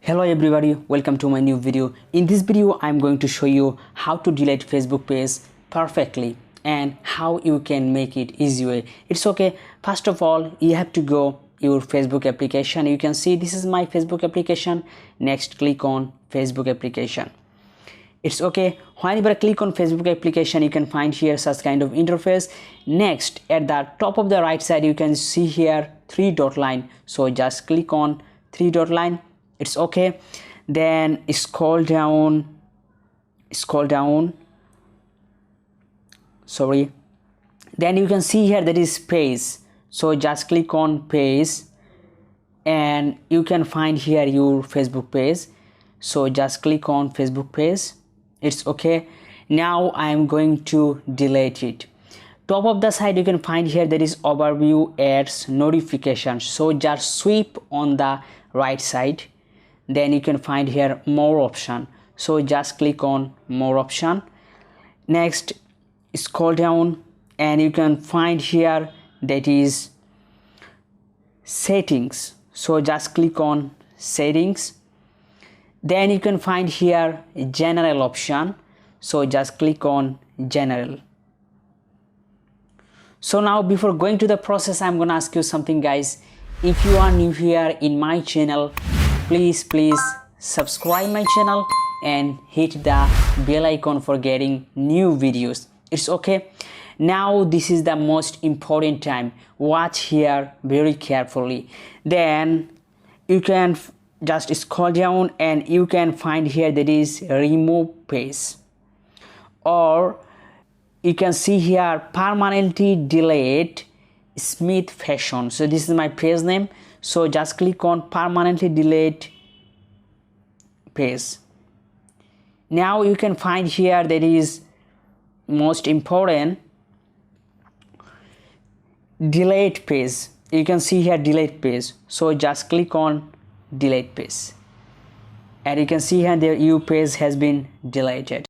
Hello everybody, welcome to my new video. In this video I'm going to show you how to delete Facebook page perfectly and how you can make it easy way. It's okay. First of all, you have to go your Facebook application. You can see this is my Facebook application. Next, click on Facebook application. It's okay. Whenever I click on Facebook application, you can find here such kind of interface. Next, at the top of the right side, you can see here three dot line. So just click on three dot line. It's okay. Then scroll down, sorry. Then you can see here that is page. So just click on page and you can find here your Facebook page. So just click on Facebook page. It's okay. Now I am going to delete it. Top of the side you can find here there is overview, ads, notifications. So just sweep on the right side. Then you can find here more option. So just click on more option. Next, scroll down and you can find here that is settings. So just click on settings. Then you can find here general option. So just click on general. So now before going to the process, I'm gonna ask you something, guys. If you are new here in my channel, please subscribe my channel and hit the bell icon for getting new videos. It's okay. Now this is the most important time. Watch here very carefully. Then you can just scroll down and you can find here that is remove page, or you can see here permanently delete Smith Fashion. So this is my page name. So just click on permanently delete page. Now you can find here that is most important delete page. You can see here delete page. So just click on delete page and you can see here the your page has been deleted.